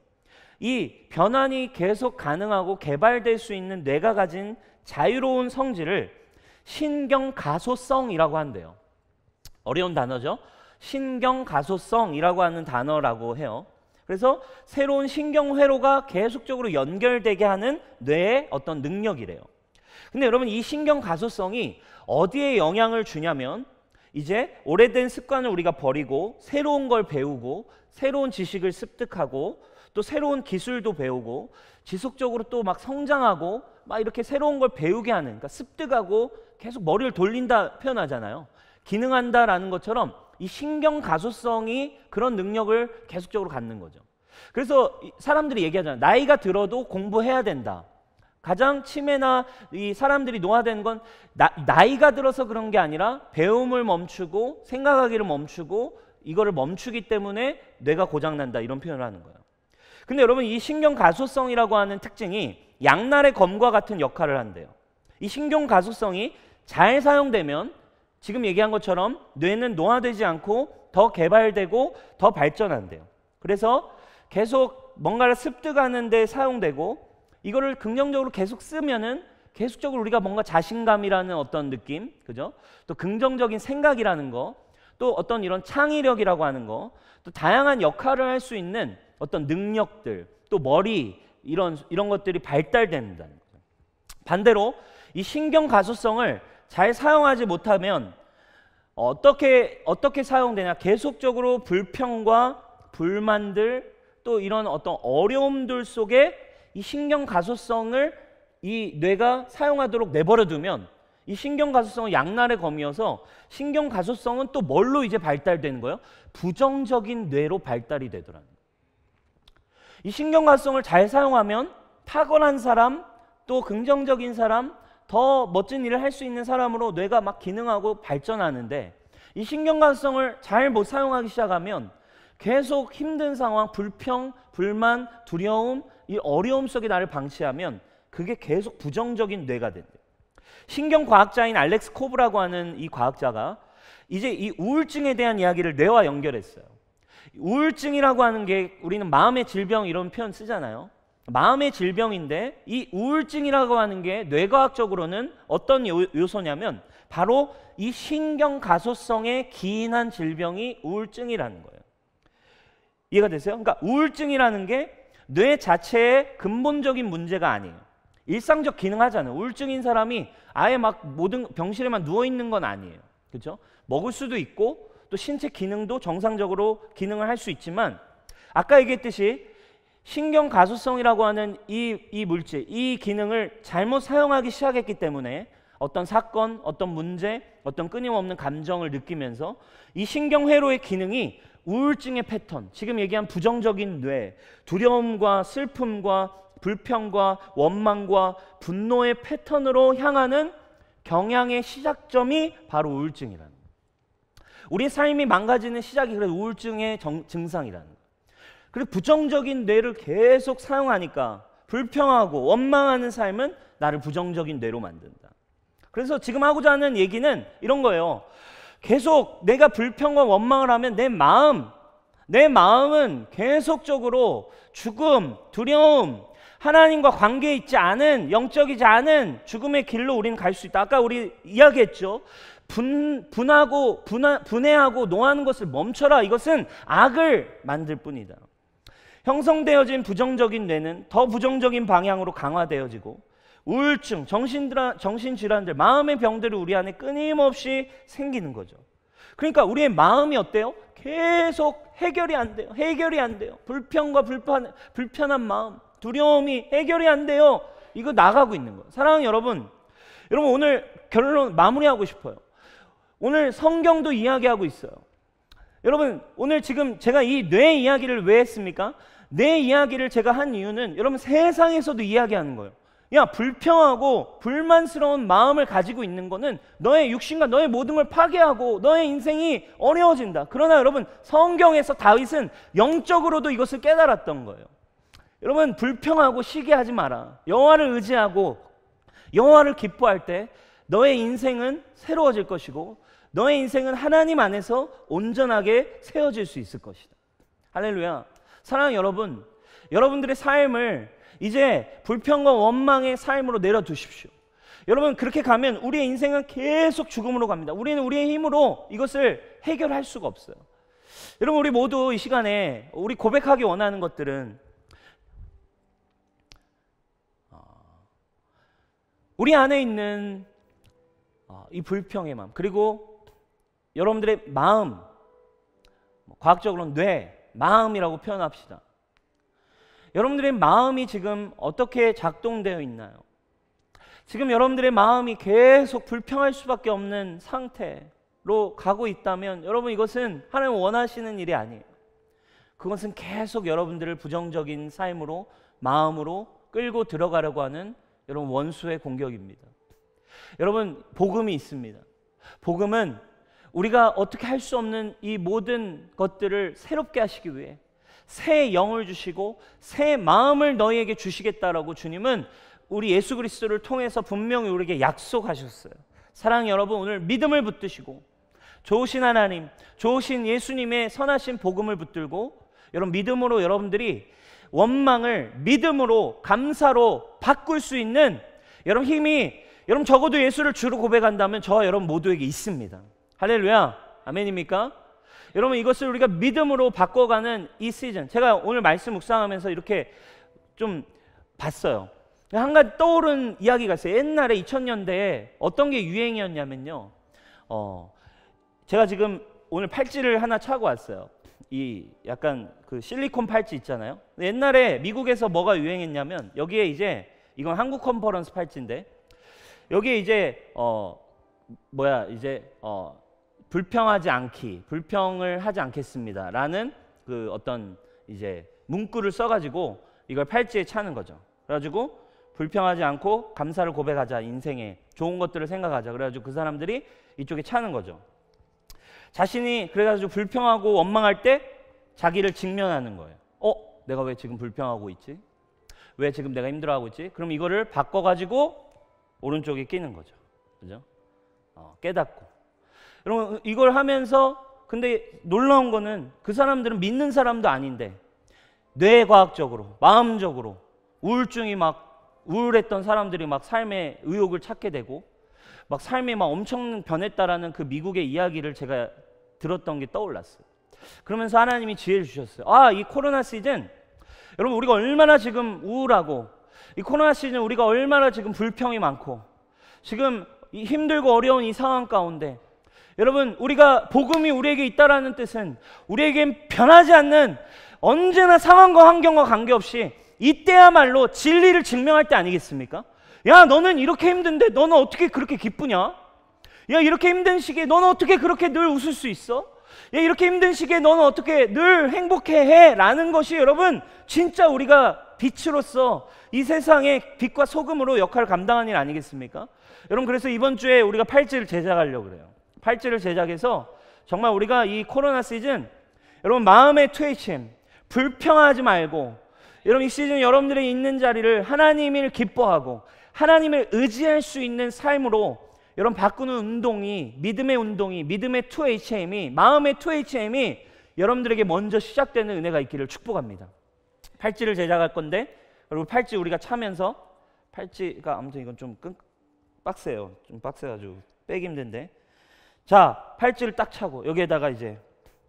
이 변환이 계속 가능하고 개발될 수 있는 뇌가 가진 자유로운 성질을 신경가소성이라고 한대요. 어려운 단어죠. 신경가소성이라고 하는 단어라고 해요. 그래서 새로운 신경회로가 계속적으로 연결되게 하는 뇌의 어떤 능력이래요. 근데 여러분, 이 신경가소성이 어디에 영향을 주냐면 이제 오래된 습관을 우리가 버리고 새로운 걸 배우고 새로운 지식을 습득하고 또 새로운 기술도 배우고 지속적으로 또 막 성장하고 막 이렇게 새로운 걸 배우게 하는, 그러니까 습득하고 계속 머리를 돌린다 표현하잖아요. 기능한다라는 것처럼 이 신경가소성이 그런 능력을 계속적으로 갖는 거죠. 그래서 사람들이 얘기하잖아요. 나이가 들어도 공부해야 된다. 가장 치매나 이 사람들이 노화되는 건 나이가 들어서 그런 게 아니라 배움을 멈추고 생각하기를 멈추고 이거를 멈추기 때문에 뇌가 고장난다, 이런 표현을 하는 거예요. 근데 여러분, 이 신경가소성이라고 하는 특징이 양날의 검과 같은 역할을 한대요. 이 신경가소성이 잘 사용되면 지금 얘기한 것처럼 뇌는 노화되지 않고 더 개발되고 더 발전한대요. 그래서 계속 뭔가를 습득하는 데 사용되고 이거를 긍정적으로 계속 쓰면은 계속적으로 우리가 뭔가 자신감이라는 어떤 느낌, 그죠? 또 긍정적인 생각이라는 거, 또 어떤 이런 창의력이라고 하는 거, 또 다양한 역할을 할 수 있는 어떤 능력들, 또 머리, 이런 것들이 발달된다는 거죠. 반대로 이 신경가소성을 잘 사용하지 못하면 어떻게 사용되냐? 계속적으로 불평과 불만들, 또 이런 어떤 어려움들 속에 이 신경가소성을 이 뇌가 사용하도록 내버려 두면 이 신경가소성은 양날의 검이어서 신경가소성은 또 뭘로 이제 발달되는 거예요? 부정적인 뇌로 발달이 되더라는 거예요. 이 신경가소성을 잘 사용하면 탁월한 사람, 또 긍정적인 사람, 더 멋진 일을 할 수 있는 사람으로 뇌가 막 기능하고 발전하는데, 이 신경가소성을 잘 못 사용하기 시작하면 계속 힘든 상황, 불평, 불만, 두려움, 이 어려움 속에 나를 방치하면 그게 계속 부정적인 뇌가 된대요. 신경과학자인 알렉스 코브라고 하는 이 과학자가 이제 이 우울증에 대한 이야기를 뇌와 연결했어요. 우울증이라고 하는 게 우리는 마음의 질병 이런 표현 쓰잖아요. 마음의 질병인데 이 우울증이라고 하는 게 뇌과학적으로는 어떤 요소냐면 바로 이 신경가소성에 기인한 질병이 우울증이라는 거예요. 이해가 되세요? 그러니까 우울증이라는 게 뇌 자체의 근본적인 문제가 아니에요. 일상적 기능하잖아요. 우울증인 사람이 아예 막 모든 병실에만 누워 있는 건 아니에요. 그렇죠? 먹을 수도 있고 또 신체 기능도 정상적으로 기능을 할 수 있지만, 아까 얘기했듯이 신경가소성이라고 하는 이 물질, 이 기능을 잘못 사용하기 시작했기 때문에 어떤 사건, 어떤 문제, 어떤 끊임없는 감정을 느끼면서 이 신경회로의 기능이 우울증의 패턴, 지금 얘기한 부정적인 뇌, 두려움과 슬픔과 불평과 원망과 분노의 패턴으로 향하는 경향의 시작점이 바로 우울증이라는 거예요. 우리 삶이 망가지는 시작이 그래서 우울증의 증상이라는 거예요. 그리고 부정적인 뇌를 계속 사용하니까 불평하고 원망하는 삶은 나를 부정적인 뇌로 만든다. 그래서 지금 하고자 하는 얘기는 이런 거예요. 계속 내가 불평과 원망을 하면 내 마음은 계속적으로 죽음, 두려움, 하나님과 관계에 있지 않은, 영적이지 않은 죽음의 길로 우리는 갈 수 있다. 아까 우리 이야기했죠. 분해하고 노하는 것을 멈춰라. 이것은 악을 만들 뿐이다. 형성되어진 부정적인 뇌는 더 부정적인 방향으로 강화되어지고 우울증, 정신질환들, 마음의 병들이 우리 안에 끊임없이 생기는 거죠. 그러니까 우리의 마음이 어때요? 계속 해결이 안 돼요. 해결이 안 돼요. 불평과 불편한 마음, 두려움이 해결이 안 돼요. 이거 나가고 있는 거예요. 사랑하는 여러분, 오늘 결론 마무리하고 싶어요. 오늘 성경도 이야기하고 있어요. 여러분, 오늘 지금 제가 이 뇌 이야기를 왜 했습니까? 뇌 이야기를 제가 한 이유는 여러분 세상에서도 이야기하는 거예요. 야, 불평하고 불만스러운 마음을 가지고 있는 거는 너의 육신과 너의 모든 걸 파괴하고 너의 인생이 어려워진다. 그러나 여러분, 성경에서 다윗은 영적으로도 이것을 깨달았던 거예요. 여러분, 불평하고 시기하지 마라. 여호와를 의지하고 여호와를 기뻐할 때 너의 인생은 새로워질 것이고 너의 인생은 하나님 안에서 온전하게 세워질 수 있을 것이다. 할렐루야. 사랑하는 여러분, 여러분들의 삶을 이제 불평과 원망의 삶으로 내려두십시오. 여러분, 그렇게 가면 우리의 인생은 계속 죽음으로 갑니다. 우리는 우리의 힘으로 이것을 해결할 수가 없어요. 여러분, 우리 모두 이 시간에 우리 고백하기 원하는 것들은 우리 안에 있는 이 불평의 마음, 그리고 여러분들의 마음, 과학적으로는 뇌, 마음이라고 표현합시다. 여러분들의 마음이 지금 어떻게 작동되어 있나요? 지금 여러분들의 마음이 계속 불평할 수밖에 없는 상태로 가고 있다면 여러분, 이것은 하나님 원하시는 일이 아니에요. 그것은 계속 여러분들을 부정적인 삶으로, 마음으로 끌고 들어가려고 하는 여러분 원수의 공격입니다. 여러분, 복음이 있습니다. 복음은 우리가 어떻게 할 수 없는 이 모든 것들을 새롭게 하시기 위해 새 영을 주시고 새 마음을 너희에게 주시겠다라고 주님은 우리 예수 그리스도를 통해서 분명히 우리에게 약속하셨어요. 사랑하는 여러분, 오늘 믿음을 붙드시고 좋으신 하나님, 좋으신 예수님의 선하신 복음을 붙들고 여러분 믿음으로 여러분들이 원망을 믿음으로, 감사로 바꿀 수 있는 여러분 힘이, 여러분 적어도 예수를 주로 고백한다면 저와 여러분 모두에게 있습니다. 할렐루야. 아멘입니까? 여러분, 이것을 우리가 믿음으로 바꿔가는 이 시즌, 제가 오늘 말씀 묵상하면서 이렇게 좀 봤어요. 한 가지 떠오른 이야기가 있어요. 옛날에 2000년대에 어떤 게 유행이었냐면요, 제가 지금 오늘 팔찌를 하나 차고 왔어요. 이 약간 그 실리콘 팔찌 있잖아요. 옛날에 미국에서 뭐가 유행했냐면, 여기에 이제 이건 한국 컨퍼런스 팔찌인데 여기에 이제 불평하지 않기, 불평을 하지 않겠습니다 라는 그 어떤 이제 문구를 써가지고 이걸 팔찌에 차는 거죠. 그래가지고 불평하지 않고 감사를 고백하자, 인생에 좋은 것들을 생각하자, 그래가지고 그 사람들이 이쪽에 차는 거죠. 자신이 그래가지고 불평하고 원망할 때 자기를 직면하는 거예요. 내가 왜 지금 불평하고 있지? 왜 지금 내가 힘들어하고 있지? 그럼 이거를 바꿔가지고 오른쪽에 끼는 거죠. 그죠? 깨닫고. 여러분, 이걸 하면서 근데 놀라운 거는 그 사람들은 믿는 사람도 아닌데 뇌과학적으로, 마음적으로 우울증이 막 우울했던 사람들이 막 삶의 의욕을 찾게 되고 막 삶이 막 엄청 변했다라는 그 미국의 이야기를 제가 들었던 게 떠올랐어요. 그러면서 하나님이 지혜를 주셨어요. 이 코로나 시즌, 여러분 우리가 얼마나 지금 우울하고, 이 코로나 시즌 우리가 얼마나 지금 불평이 많고, 지금 힘들고 어려운 이 상황 가운데 여러분, 우리가 복음이 우리에게 있다라는 뜻은 우리에겐 변하지 않는, 언제나 상황과 환경과 관계없이 이때야말로 진리를 증명할 때 아니겠습니까? 야, 너는 이렇게 힘든데 너는 어떻게 그렇게 기쁘냐? 야, 이렇게 힘든 시기에 너는 어떻게 그렇게 늘 웃을 수 있어? 야, 이렇게 힘든 시기에 너는 어떻게 늘 행복해? 라는 것이 여러분 진짜 우리가 빛으로서 이 세상의 빛과 소금으로 역할을 감당하는 일 아니겠습니까? 여러분, 그래서 이번 주에 우리가 팔찌를 제작하려고 그래요. 팔찌를 제작해서 정말 우리가 이 코로나 시즌, 여러분 마음의 THM, 불평하지 말고, 여러분 이 시즌 여러분들이 있는 자리를 하나님을 기뻐하고 하나님을 의지할 수 있는 삶으로 여러분 바꾸는 운동이, 믿음의 운동이, 믿음의 2HM이, 마음의 2HM이 여러분들에게 먼저 시작되는 은혜가 있기를 축복합니다. 팔찌를 제작할 건데, 그리고 팔찌 우리가 차면서, 팔찌가 아무튼 이건 좀 빡세요. 좀 빡세가지고 빼기 힘든데, 자, 팔찌를 딱 차고 여기에다가 이제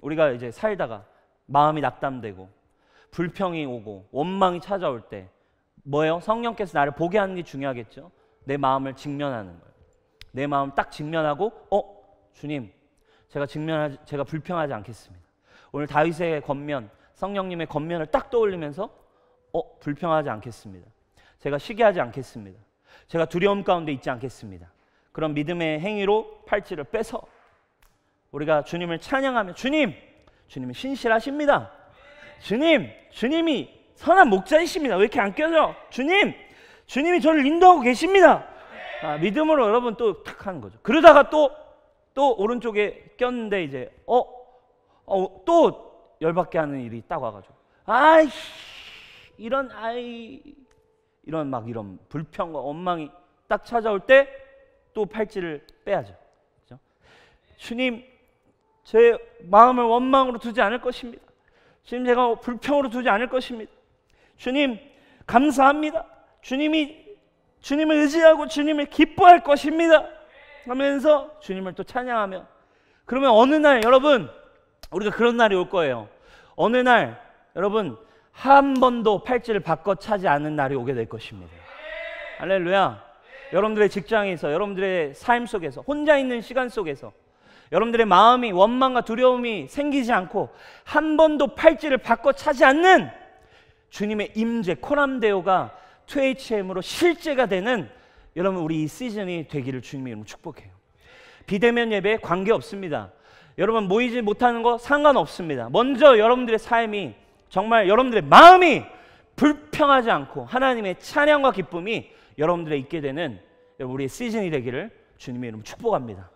우리가 이제 살다가 마음이 낙담되고 불평이 오고 원망이 찾아올 때 뭐예요? 성령께서 나를 보게 하는 게 중요하겠죠. 내 마음을 직면하는 거예요. 내 마음 딱 직면하고 주님, 제가 불평하지 않겠습니다. 오늘 다윗의 권면, 성령님의 권면을 딱 떠올리면서 불평하지 않겠습니다. 제가 시기하지 않겠습니다. 제가 두려움 가운데 있지 않겠습니다. 그런 믿음의 행위로 팔찌를 빼서 우리가 주님을 찬양하며 주님이 신실하십니다. 주님이 선한 목자이십니다. 왜 이렇게 안 껴져? 주님이 저를 인도하고 계십니다. 믿음으로 여러분 또 탁 하는 거죠. 그러다가 또 오른쪽에 꼈는데 이제 또 열받게 하는 일이 딱 와가지고 이런 불평과 원망이 딱 찾아올 때 또 팔찌를 빼야죠. 그렇죠? 주님, 제 마음을 원망으로 두지 않을 것입니다. 주님, 제가 불평으로 두지 않을 것입니다. 주님, 감사합니다. 주님을 의지하고 주님을 기뻐할 것입니다 하면서 주님을 또 찬양하며, 그러면 어느 날 여러분, 우리가 그런 날이 올 거예요. 어느 날 여러분 한 번도 팔찌를 바꿔 차지 않은 날이 오게 될 것입니다. 할렐루야. 여러분들의 직장에서, 여러분들의 삶 속에서, 혼자 있는 시간 속에서 여러분들의 마음이 원망과 두려움이 생기지 않고 한 번도 팔찌를 바꿔 차지 않는 주님의 임재, 코람데오가 2HM으로 실제가 되는 여러분 우리 이 시즌이 되기를 주님의 이름으로 축복해요. 비대면 예배에 관계없습니다. 여러분 모이지 못하는 거 상관없습니다. 먼저 여러분들의 삶이, 정말 여러분들의 마음이 불평하지 않고 하나님의 찬양과 기쁨이 여러분들의 있게 되는 우리의 시즌이 되기를 주님의 이름으로 축복합니다.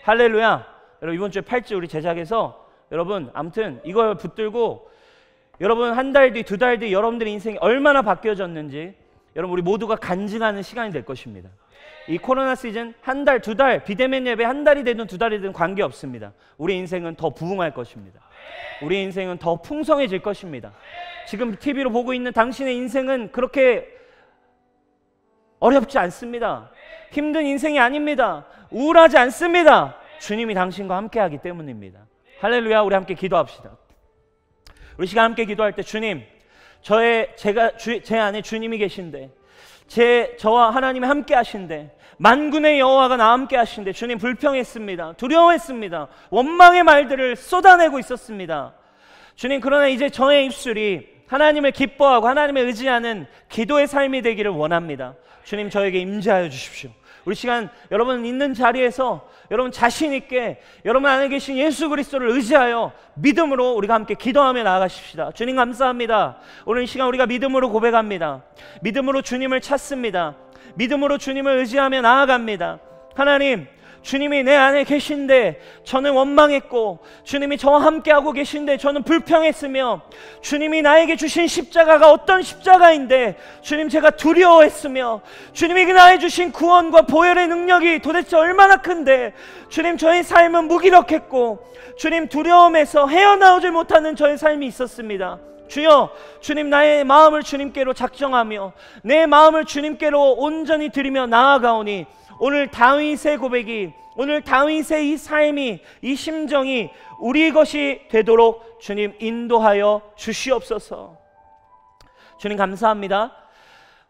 할렐루야. 여러분 이번 주에 팔찌 우리 제작해서 여러분 아무튼 이걸 붙들고 여러분 한 달 뒤, 두 달 뒤 여러분들의 인생이 얼마나 바뀌어졌는지 여러분 우리 모두가 간증하는 시간이 될 것입니다. 이 코로나 시즌 한 달, 두 달, 비대면 예배 한 달이 되든 두 달이 되든 관계없습니다. 우리 인생은 더 부흥할 것입니다. 우리 인생은 더 풍성해질 것입니다. 지금 TV로 보고 있는 당신의 인생은 그렇게 어렵지 않습니다. 힘든 인생이 아닙니다. 우울하지 않습니다. 주님이 당신과 함께하기 때문입니다. 할렐루야. 우리 함께 기도합시다. 우리 시간 함께 기도할 때 주님, 제 안에 주님이 계신데, 저와 하나님이 함께 하신데, 만군의 여호와가 나와 함께 하신데 주님 불평했습니다. 두려워했습니다. 원망의 말들을 쏟아내고 있었습니다. 주님, 그러나 이제 저의 입술이 하나님을 기뻐하고 하나님을 의지하는 기도의 삶이 되기를 원합니다. 주님, 저에게 임재하여 주십시오. 우리 시간 여러분 있는 자리에서 여러분 자신 있게 여러분 안에 계신 예수 그리스도를 의지하여 믿음으로 우리가 함께 기도하며 나아가십시다. 주님 감사합니다. 오늘 이 시간 우리가 믿음으로 고백합니다. 믿음으로 주님을 찾습니다. 믿음으로 주님을 의지하며 나아갑니다. 하나님, 주님이 내 안에 계신데 저는 원망했고 주님이 저와 함께하고 계신데 저는 불평했으며 주님이 나에게 주신 십자가가 어떤 십자가인데 주님 제가 두려워했으며 주님이 나에게 주신 구원과 보혈의 능력이 도대체 얼마나 큰데 주님 저의 삶은 무기력했고 주님 두려움에서 헤어나오지 못하는 저의 삶이 있었습니다. 주여, 주님 나의 마음을 주님께로 작정하며 내 마음을 주님께로 온전히 드리며 나아가오니 오늘 다윗의 고백이, 오늘 다윗의 이 삶이, 이 심정이 우리 것이 되도록 주님 인도하여 주시옵소서. 주님 감사합니다.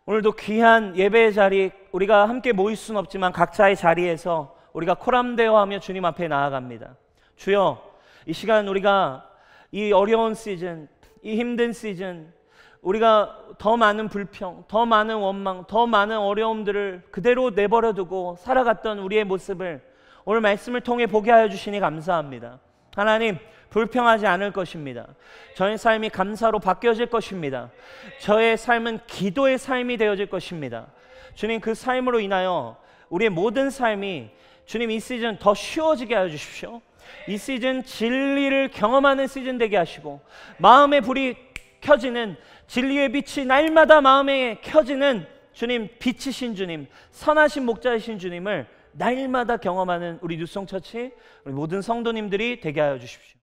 오늘도 귀한 예배의 자리, 우리가 함께 모일 수는 없지만 각자의 자리에서 우리가 코람데오하며 주님 앞에 나아갑니다. 주여, 이 시간 우리가 이 어려운 시즌, 이 힘든 시즌, 우리가 더 많은 불평, 더 많은 원망, 더 많은 어려움들을 그대로 내버려두고 살아갔던 우리의 모습을 오늘 말씀을 통해 보게 하여 주시니 감사합니다. 하나님, 불평하지 않을 것입니다. 저의 삶이 감사로 바뀌어질 것입니다. 저의 삶은 기도의 삶이 되어질 것입니다. 주님, 그 삶으로 인하여 우리의 모든 삶이 주님 이 시즌 더 쉬워지게 하여 주십시오. 이 시즌 진리를 경험하는 시즌 되게 하시고 마음의 불이 켜지는, 진리의 빛이 날마다 마음에 켜지는 주님, 빛이신 주님, 선하신 목자이신 주님을 날마다 경험하는 우리 뉴송처치, 우리 모든 성도님들이 되게 하여 주십시오.